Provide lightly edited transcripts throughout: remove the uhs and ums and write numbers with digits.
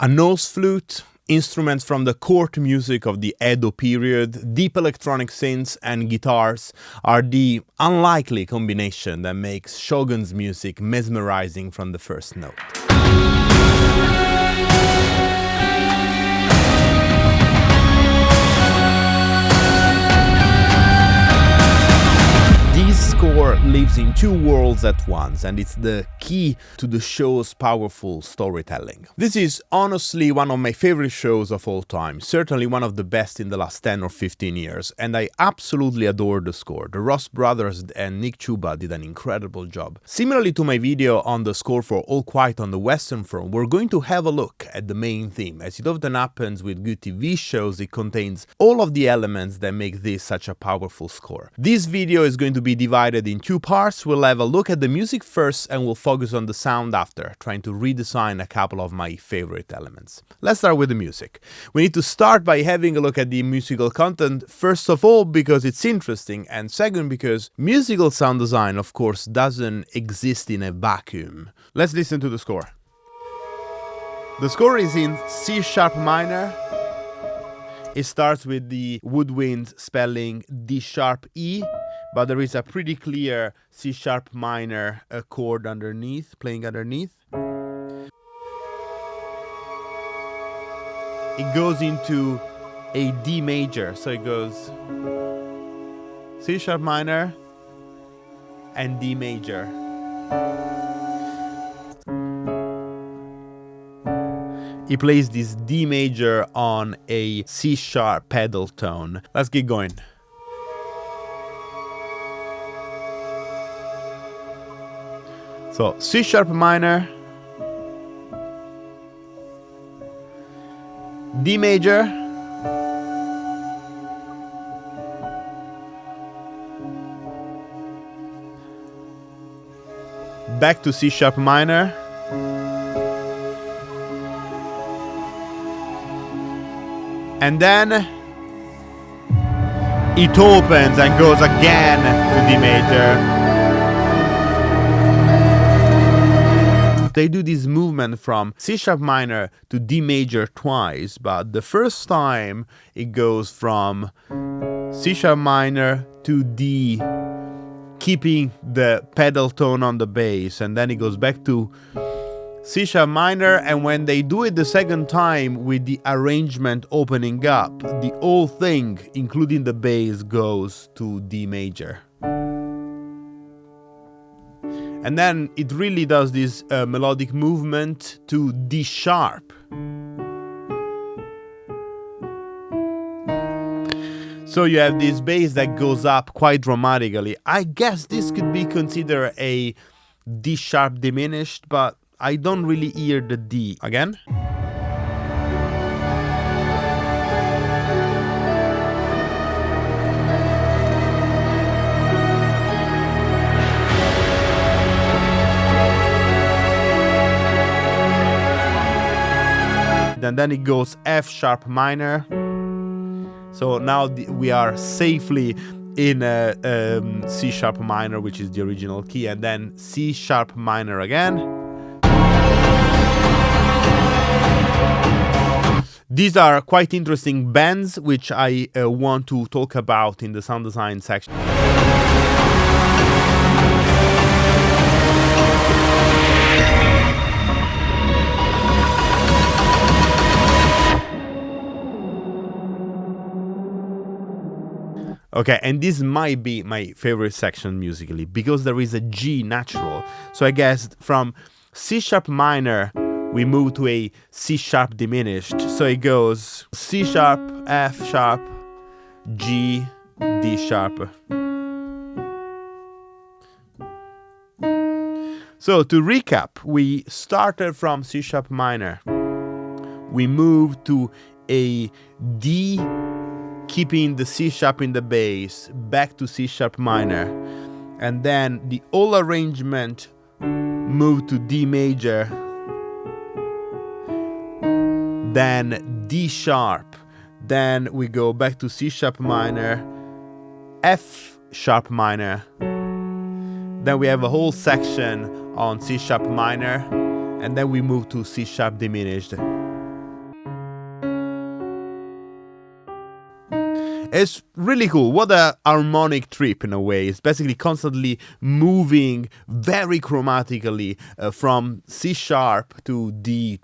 A nose flute, instruments from the court music of the Edo period, deep electronic synths and guitars are the unlikely combination that makes Shōgun's music mesmerizing from the first note. This score lives in two worlds at once, and it's the key to the show's powerful storytelling. This is honestly one of my favorite shows of all time, certainly one of the best in the last 10 or 15 years, and I absolutely adore the score. The Ross brothers and Nick Chuba did an incredible job. Similarly to my video on the score for All Quiet on the Western Front, we're going to have a look at the main theme. As it often happens with good TV shows, it contains all of the elements that make this such a powerful score. This video is going to be divided in two parts. We'll have a look at the music first and we'll focus on the sound after, trying to redesign a couple of my favorite elements. Let's start with the music. We need to start by having a look at the musical content, first of all because it's interesting, and second because musical sound design, of course, doesn't exist in a vacuum. Let's listen to the score. The score is in C sharp minor. It starts with the woodwind spelling D sharp E, but there is a pretty clear C sharp minor chord underneath, playing underneath. It goes into a D major, so it goes C sharp minor and D major. He plays this D major on a C sharp pedal tone. Let's get going. So C sharp minor, D major, back to C sharp minor, and then it opens and goes again to D major. They do this movement from C sharp minor to D major twice, but the first time it goes from C sharp minor to D, keeping the pedal tone on the bass, and then it goes back to C sharp minor, and when they do it the second time with the arrangement opening up, the whole thing, including the bass, goes to D major. And then it really does this melodic movement to D sharp. So you have this bass that goes up quite dramatically. I guess this could be considered a D sharp diminished, but I don't really hear the D. Again. And then it goes F sharp minor. So now we are safely in C sharp minor, which is the original key, and then C sharp minor again. These are quite interesting bends, which I want to talk about in the sound design section. Okay, and this might be my favorite section musically because there is a G natural. So I guess from C sharp minor we move to a C sharp diminished. So it goes C sharp, F sharp, G, D sharp. So to recap, we started from C sharp minor. We moved to a D, keeping the C sharp in the bass, back to C sharp minor, and then the whole arrangement moved to D major, then D sharp, then we go back to C sharp minor, F sharp minor, then we have a whole section on C sharp minor, and then we move to C sharp diminished. It's really cool. What a harmonic trip in a way. It's basically constantly moving very chromatically from C sharp to D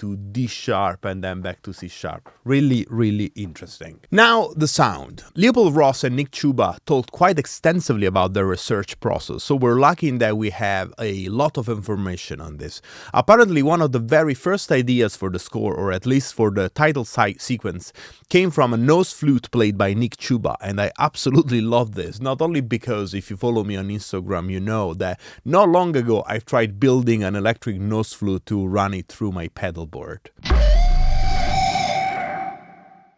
sharp and then back to C sharp. Really, really interesting. Now the sound. Leopold Ross and Nick Chuba talked quite extensively about their research process, so we're lucky in that we have a lot of information on this. Apparently one of the very first ideas for the score, or at least for the title sequence, came from a nose flute played by Nick Chuba. And I absolutely love this, not only because if you follow me on Instagram, you know that not long ago I've tried building an electric nose flute to run it through my pedal board.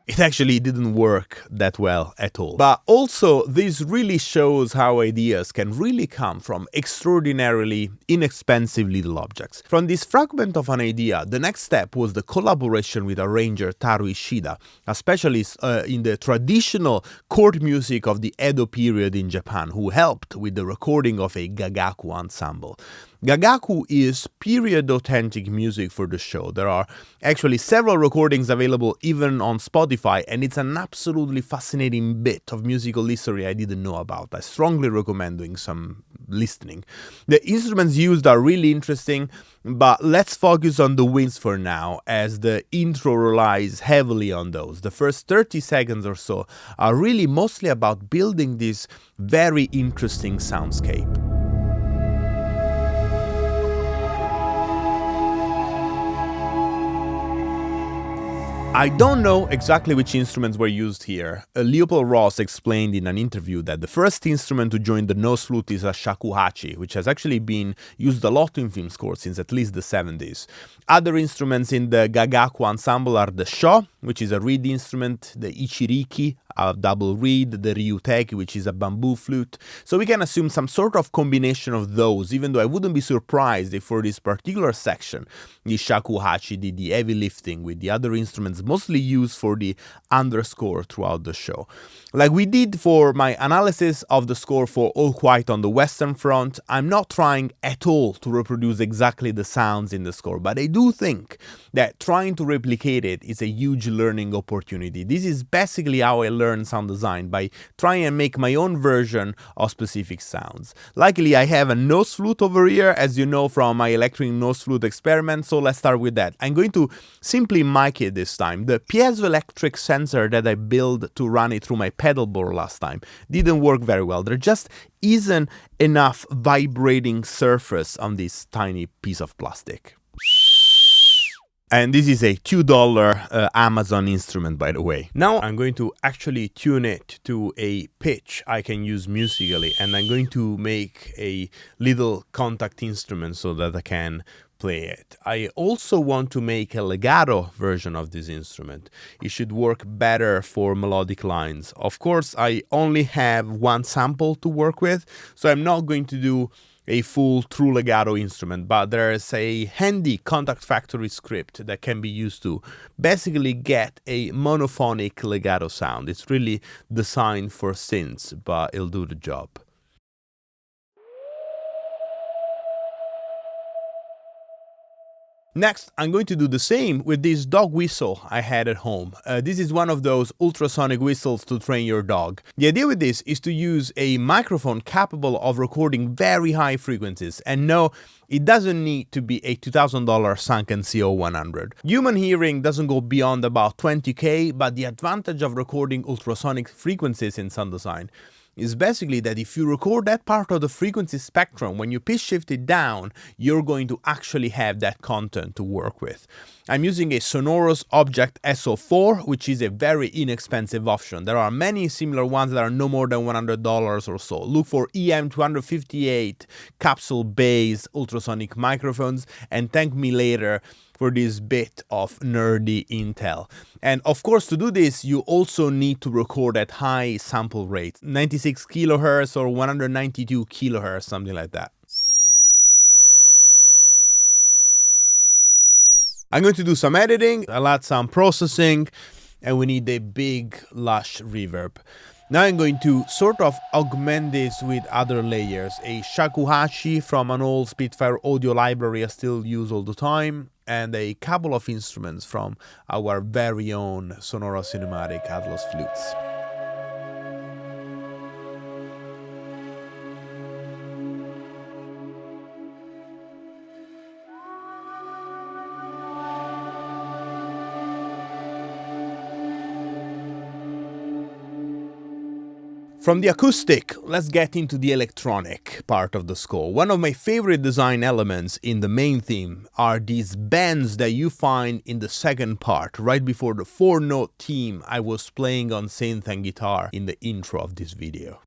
It actually didn't work that well at all. But also, this really shows how ideas can really come from extraordinarily inexpensive little objects. From this fragment of an idea, the next step was the collaboration with arranger Taro Ishida, a specialist in the traditional court music of the Edo period in Japan, who helped with the recording of a Gagaku ensemble. Gagaku is period-authentic music for the show. There are actually several recordings available even on Spotify, and it's an absolutely fascinating bit of musical history I didn't know about. I strongly recommend doing some listening. The instruments used are really interesting, but let's focus on the winds for now, as the intro relies heavily on those. The first 30 seconds or so are really mostly about building this very interesting soundscape. I don't know exactly which instruments were used here. Leopold Ross explained in an interview that the first instrument to join the nose flute is a shakuhachi, which has actually been used a lot in film scores since at least the 70s. Other instruments in the Gagaku ensemble are the sho, which is a reed instrument, the ichiriki, a double reed, the ryuteki, which is a bamboo flute. So we can assume some sort of combination of those, even though I wouldn't be surprised if for this particular section the shakuhachi did the heavy lifting, with the other instruments mostly used for the underscore throughout the show. Like we did for my analysis of the score for All Quiet on the Western Front, I'm not trying at all to reproduce exactly the sounds in the score, but I do think that trying to replicate it is a huge learning opportunity. This is basically how I learn sound design, by trying and make my own version of specific sounds. Luckily, I have a nose flute over here, as you know from my electric nose flute experiment, so let's start with that. I'm going to simply mic it this time. The piezoelectric sensor that I built to run it through my pedal board last time didn't work very well. There just isn't enough vibrating surface on this tiny piece of plastic. And this is a $2 Amazon instrument, by the way. Now I'm going to actually tune it to a pitch I can use musically, and I'm going to make a little Kontakt instrument so that I can play it. I also want to make a legato version of this instrument. It should work better for melodic lines. Of course, I only have one sample to work with, so I'm not going to do a full true legato instrument, but there's a handy Kontakt factory script that can be used to basically get a monophonic legato sound. It's really designed for synths, but it'll do the job. Next, I'm going to do the same with this dog whistle I had at home. This is one of those ultrasonic whistles to train your dog. The idea with this is to use a microphone capable of recording very high frequencies. And no, it doesn't need to be a $2,000 Sunken CO100. Human hearing doesn't go beyond about 20K, but the advantage of recording ultrasonic frequencies in sound design is basically that if you record that part of the frequency spectrum, when you pitch shift it down, you're going to actually have that content to work with. I'm using a Sonoros Object SO4, which is a very inexpensive option. There are many similar ones that are no more than $100 or so. Look for EM258 capsule-based ultrasonic microphones, and thank me later for this bit of nerdy intel. And of course, to do this, you also need to record at high sample rates, 96 kilohertz or 192 kilohertz, something like that. I'm going to do some editing, I'll add some processing, and we need a big, lush reverb. Now I'm going to sort of augment this with other layers. A shakuhachi from an old Spitfire audio library I still use all the time, and a couple of instruments from our very own Sonora Cinematic Atlas flutes. From the acoustic, let's get into the electronic part of the score. One of my favorite design elements in the main theme are these bends that you find in the second part, right before the 4-note theme I was playing on synth and guitar in the intro of this video.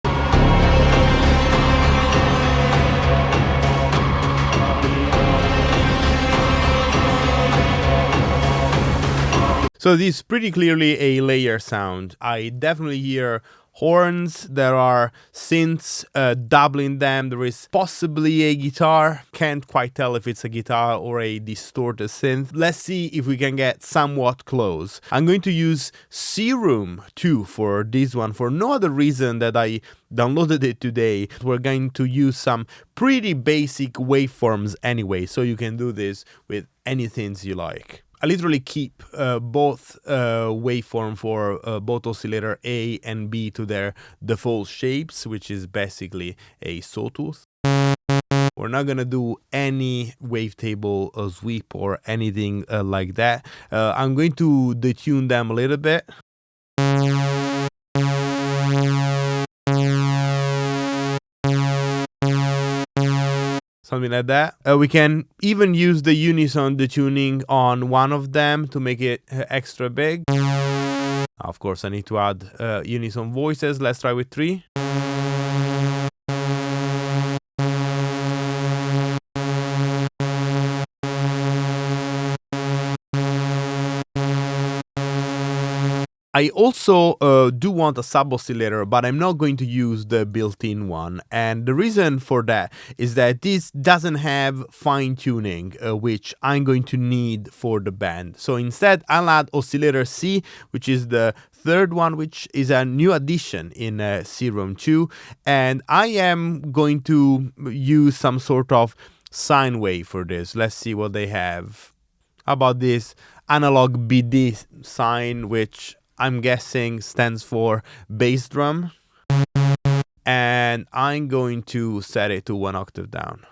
So this is pretty clearly a layer sound. I definitely hear horns, there are synths doubling them, there is possibly a guitar, can't quite tell if it's a guitar or a distorted synth. Let's see if we can get somewhat close. I'm going to use Serum too for this one, for no other reason that I downloaded it today. We're going to use some pretty basic waveforms anyway, so you can do this with any synths you like. I literally keep both waveform for both oscillator A and B to their default shapes, which is basically a sawtooth. We're not gonna do any wavetable sweep or anything like that. I'm going to detune them a little bit. Something like that. We can even use the unison detuning on one of them to make it extra big. Of course, I need to add unison voices. Let's try with 3. I also do want a sub-oscillator, but I'm not going to use the built-in one. And the reason for that is that this doesn't have fine-tuning, which I'm going to need for the band. So instead, I'll add oscillator C, which is the third one, which is a new addition in Serum 2. And I am going to use some sort of sine wave for this. Let's see what they have. How about this analog BD sine, which I'm guessing stands for bass drum, and I'm going to set it to 1 octave down.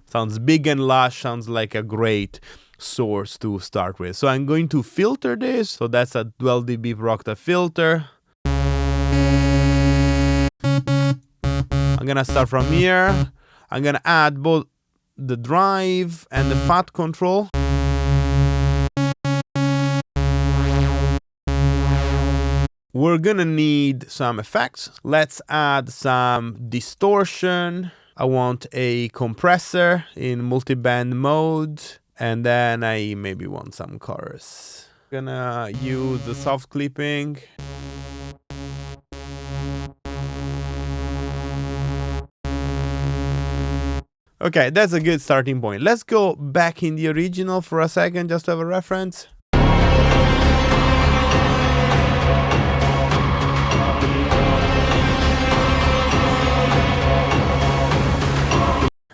Sounds big and lush, sounds like a great source to start with. So I'm going to filter this, so that's a 12 dB per octave filter. I'm gonna start from here. I'm gonna add both the drive and the fat control. We're gonna need some effects. Let's add some distortion. I want a compressor in multiband mode, and then I maybe want some chorus. Gonna use the soft clipping. Okay, that's a good starting point. Let's go back in the original for a second, just to have a reference.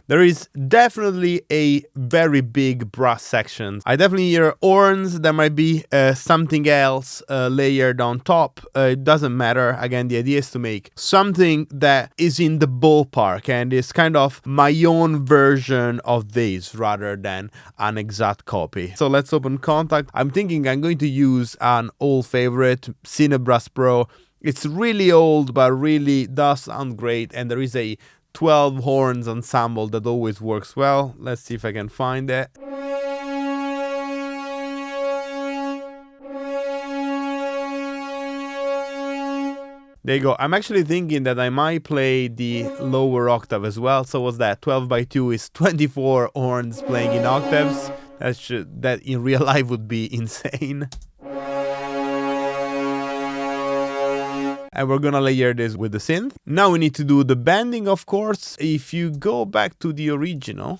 There is definitely a very big brass section. I definitely hear horns. There might be something else layered on top. It doesn't matter. Again, the idea is to make something that is in the ballpark and is kind of my own version of this rather than an exact copy. So let's open Kontakt. I'm thinking I'm going to use an old favorite, Cinebrass Pro. It's really old, but really does sound great. And there is a 12 horns ensemble that always works well. Let's see if I can find it. There you go. I'm actually thinking that I might play the lower octave as well. So what's that? 12 by 2 is 24 horns playing in octaves. That in real life would be insane. And we're gonna layer this with the synth. Now we need to do the bending, of course. If you go back to the original,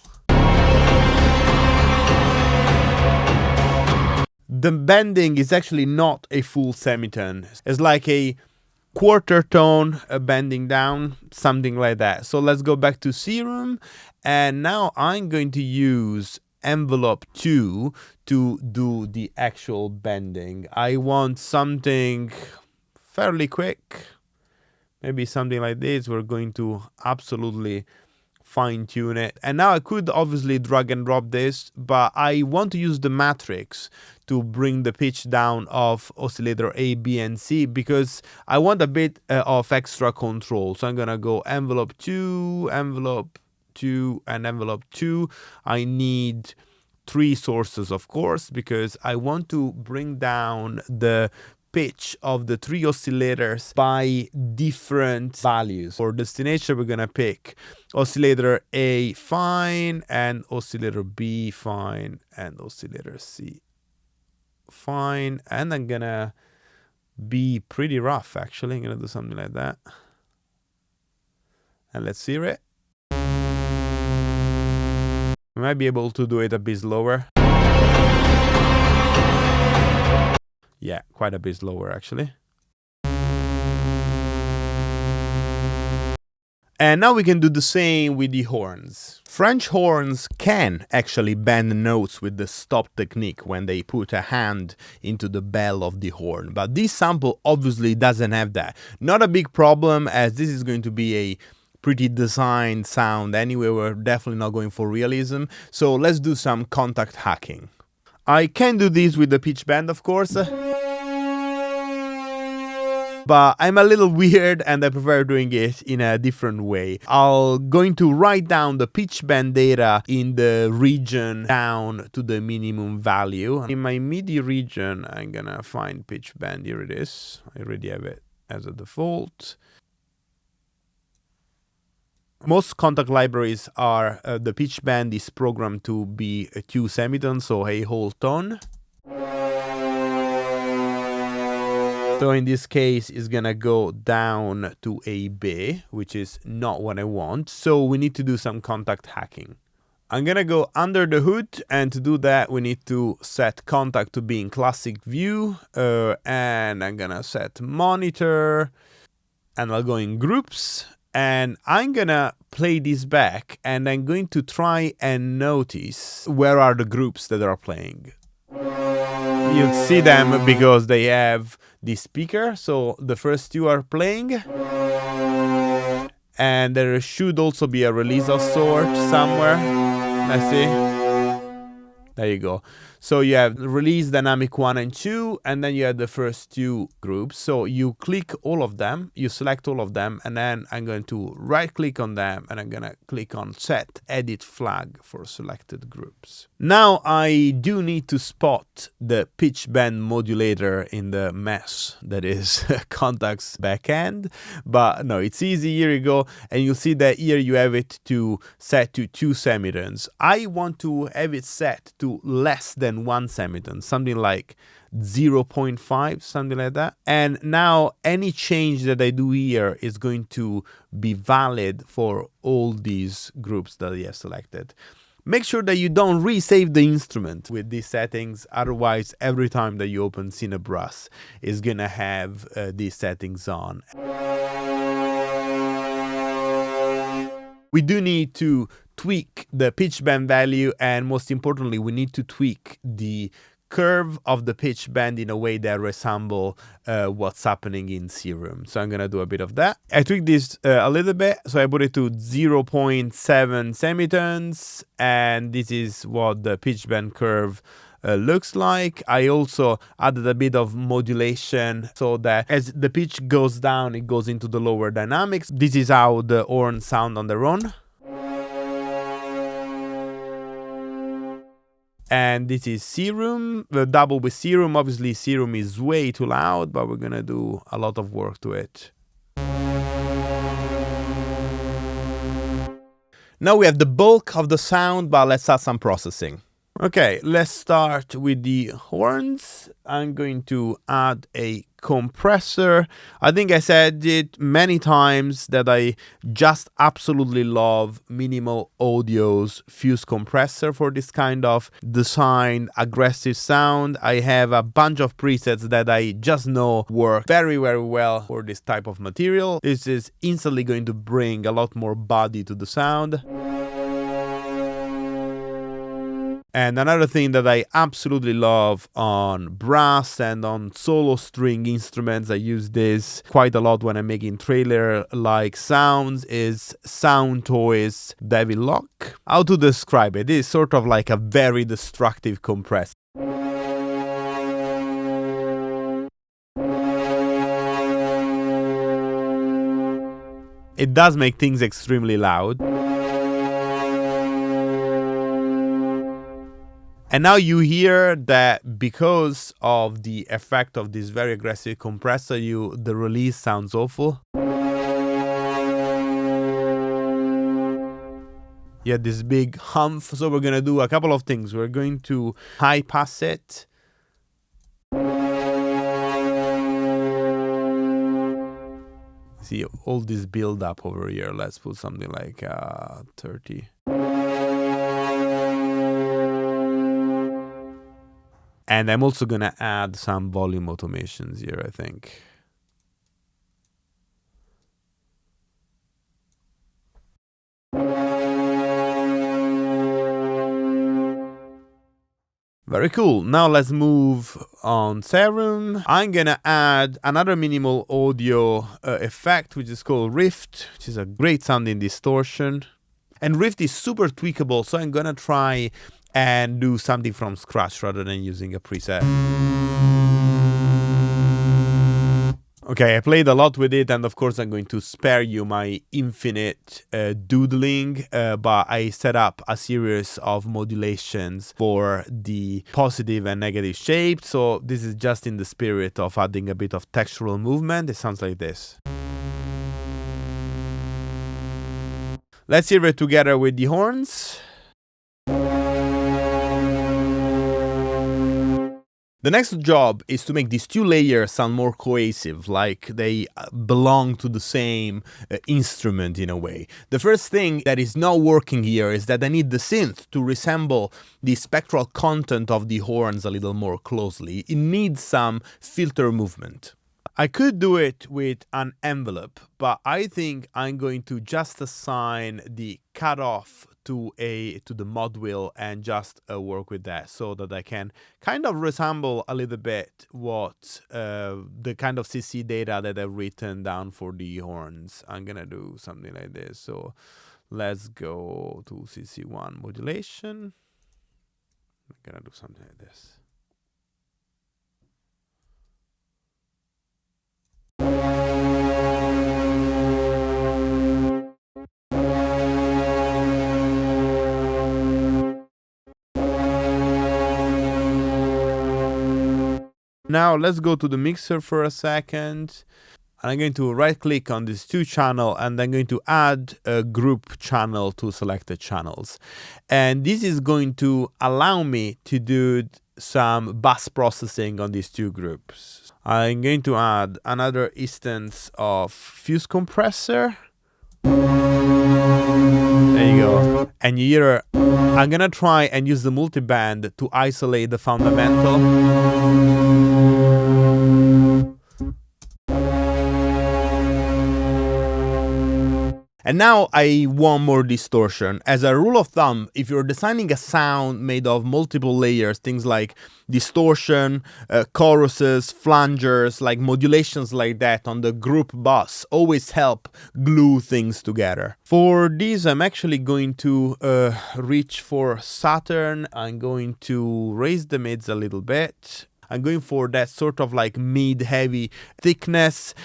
the bending is actually not a full semitone. It's like a quarter tone bending down, something like that. So let's go back to Serum, and now I'm going to use envelope 2 to do the actual bending. I want something fairly quick, maybe something like this. We're going to absolutely fine tune it. And now I could obviously drag and drop this, but I want to use the matrix to bring the pitch down of oscillator A, B, and C because I want a bit of extra control. So I'm gonna go envelope 2, envelope 2, and envelope 2. I need 3 sources, of course, because I want to bring down the pitch of the 3 oscillators by different values. For destination, we're gonna pick oscillator A fine, and oscillator B fine, and oscillator C fine. And I'm gonna be pretty rough, actually. I'm gonna do something like that. And let's hear it. We might be able to do it a bit slower. Yeah, quite a bit slower, actually. And now we can do the same with the horns. French horns can actually bend notes with the stop technique when they put a hand into the bell of the horn, but this sample obviously doesn't have that. Not a big problem, as this is going to be a pretty designed sound anyway. We're definitely not going for realism, so let's do some Kontakt hacking. I can do this with the pitch bend, of course, but I'm a little weird and I prefer doing it in a different way. I'm going to write down the pitch bend data in the region down to the minimum value. In my MIDI region, I'm gonna find pitch bend. Here it is. I already have it as a default. Most Kontakt libraries are, the pitch bend is programmed to be a 2 semitones, so a whole tone. So in this case, it's gonna go down to a B, which is not what I want. So we need to do some Kontakt hacking. I'm gonna go under the hood, and to do that, we need to set Kontakt to be in classic view, and I'm gonna set monitor, and I'll go in groups. And I'm gonna play this back, and I'm going to try and notice where are the groups that are playing. You'll see them because they have the speaker, so the first 2 are playing. And there should also be a release of sort somewhere. Let's see. There you go. So you have release dynamic 1 and 2, and then you have the first 2 groups. So you click all of them, you select all of them, and then I'm going to right click on them, and I'm gonna click on set edit flag for selected groups. Now I do need to spot the pitch bend modulator in the mess that is Kontakt's backend, but no, it's easy. Here you go, and you'll see that here you have it to set to 2 semitones. I want to have it set to less than 1 semitone, something like 0.5, something like that. And now any change that I do here is going to be valid for all these groups that I have selected. Make sure that you don't resave the instrument with these settings, otherwise every time that you open Cinebrass is gonna have these settings on. We do need to tweak the pitch bend value, and most importantly, we need to tweak the curve of the pitch bend in a way that resemble what's happening in Serum. So I'm gonna do a bit of that. I tweaked this a little bit, so I put it to 0.7 semitones, and this is what the pitch bend curve looks like. I also added a bit of modulation so that as the pitch goes down, it goes into the lower dynamics. This is how the horns sound on their own. And this is Serum, the double with Serum. Obviously Serum is way too loud, but we're gonna do a lot of work to it. Now we have the bulk of the sound, but let's add some processing. Okay, let's start with the horns. I'm going to add a compressor. I think I said it many times that I just absolutely love Minimal Audio's fuse compressor for this kind of designed aggressive sound. I have a bunch of presets that I just know work very, very well for this type of material. This is instantly going to bring a lot more body to the sound. And another thing that I absolutely love on brass and on solo string instruments, I use this quite a lot when I'm making trailer-like sounds, is Soundtoys Devil Lock. How to describe it? It is sort of like a very destructive compressor. It does make things extremely loud. And now you hear that because of the effect of this very aggressive compressor, the release sounds awful. You this big hump. So we're gonna do a couple of things. We're going to high pass it. See all this build up over here. Let's put something like 30. And I'm also gonna add some volume automations here, I think. Very cool. Now let's move on Serum. I'm gonna add another minimal audio effect, which is called Rift, which is a great sounding distortion. And Rift is super tweakable, so I'm gonna try and do something from scratch rather than using a preset. Okay, I played a lot with it, and of course I'm going to spare you my infinite doodling, but I set up a series of modulations for the positive and negative shapes, so this is just in the spirit of adding a bit of textural movement. It sounds like this. Let's hear it together with the horns. The next job is to make these two layers sound more cohesive, like they belong to the same instrument in a way. The first thing that is not working here is that I need the synth to resemble the spectral content of the horns a little more closely. It needs some filter movement. I could do it with an envelope, but I think I'm going to just assign the cutoff to the mod wheel and just work with that, so that I can kind of resemble a little bit what the kind of CC data that I've written down for the horns. I'm gonna do something like this. So let's go to CC1 modulation. I'm gonna do something like this. Now let's go to the mixer for a second. And I'm going to right click on this 2 channel, and I'm going to add a group channel to selected channels. And this is going to allow me to do some bus processing on these 2 groups. I'm going to add another instance of fuse compressor. There you go. And you hear, I'm gonna try and use the multiband to isolate the fundamental. And now I want more distortion. As a rule of thumb, if you're designing a sound made of multiple layers, things like distortion, choruses, flangers, like modulations like that on the group bus always help glue things together. For this, I'm actually going to reach for Saturn. I'm going to raise the mids a little bit. I'm going for that sort of like mid-heavy thickness.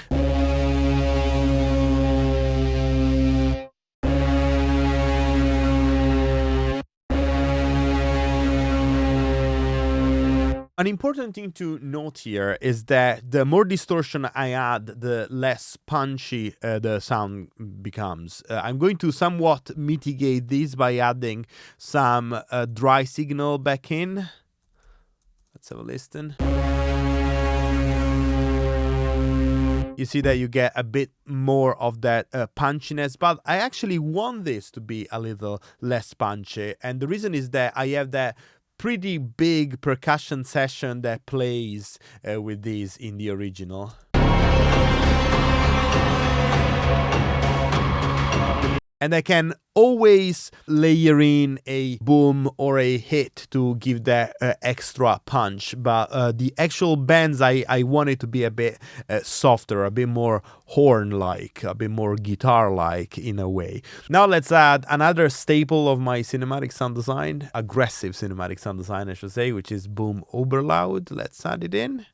An important thing to note here is that the more distortion I add, the less punchy the sound becomes. I'm going to somewhat mitigate this by adding some dry signal back in. Let's have a listen. You see that you get a bit more of that punchiness, but I actually want this to be a little less punchy. And the reason is that I have that pretty big percussion session that plays with these in the original. And I can always layer in a boom or a hit to give that extra punch. But the actual bends, I want it to be a bit softer, a bit more horn-like, a bit more guitar-like in a way. Now let's add another staple of my cinematic sound design, aggressive cinematic sound design, I should say, which is boom overloud. Let's add it in.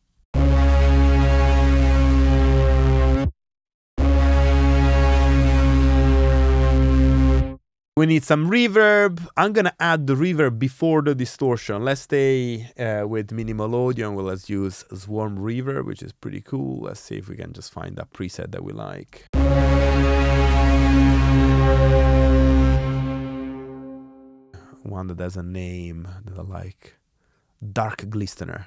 We need some reverb. I'm gonna add the reverb before the distortion. Let's stay with minimal audio and let's use Swarm Reverb, which is pretty cool. Let's see if we can just find that preset that we like. One that has a name that I like. Dark Glistener.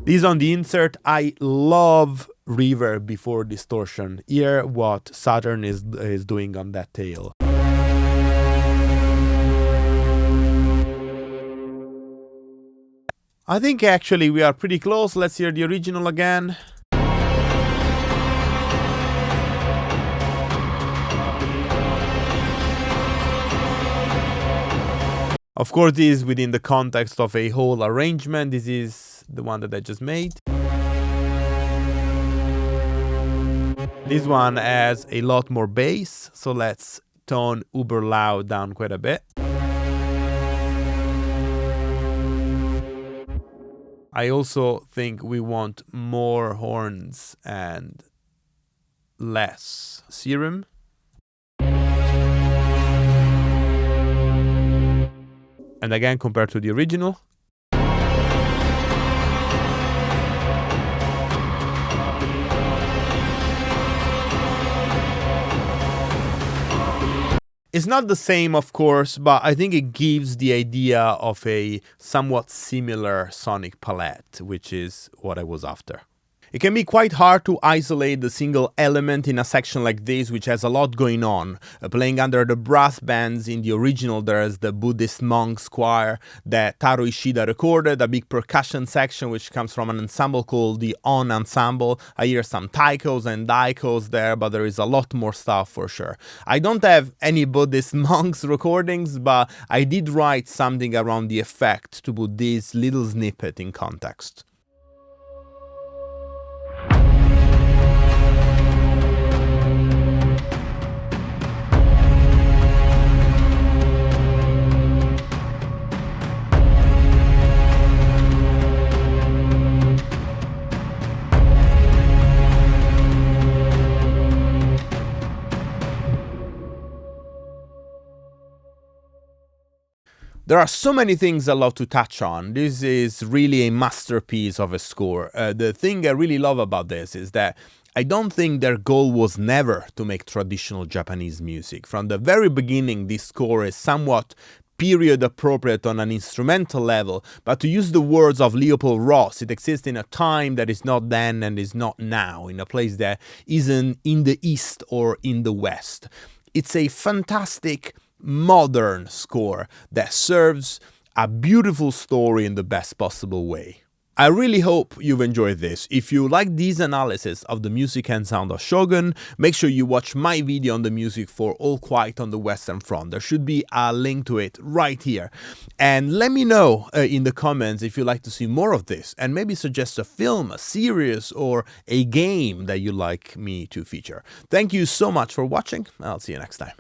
This on the insert. I love reverb before distortion. Hear what Saturn is doing on that tail. I think actually we are pretty close. Let's hear the original again. Of course, this is within the context of a whole arrangement. This is the one that I just made. This one has a lot more bass, so let's tone uber loud down quite a bit. I also think we want more horns and less Serum. And again, compared to the original. It's not the same, of course, but I think it gives the idea of a somewhat similar sonic palette, which is what I was after. It can be quite hard to isolate the single element in a section like this, which has a lot going on. Playing under the brass bands in the original, there's the Buddhist monks choir that Taro Ishida recorded, a big percussion section which comes from an ensemble called the On Ensemble. I hear some taikos and daikos there, but there is a lot more stuff for sure. I don't have any Buddhist monks recordings, but I did write something around the effect to put this little snippet in context. There are so many things I love to touch on. This is really a masterpiece of a score. The thing I really love about this is that I don't think their goal was never to make traditional Japanese music. From the very beginning, this score is somewhat period appropriate on an instrumental level, but to use the words of Leopold Ross, it exists in a time that is not then and is not now, in a place that isn't in the East or in the West. It's a fantastic modern score that serves a beautiful story in the best possible way. I really hope you've enjoyed this. If you like this analysis of the music and sound of Shōgun, make sure you watch my video on the music for All Quiet on the Western Front. There should be a link to it right here. And let me know in the comments if you'd like to see more of this, and maybe suggest a film, a series, or a game that you'd like me to feature. Thank you so much for watching. I'll see you next time.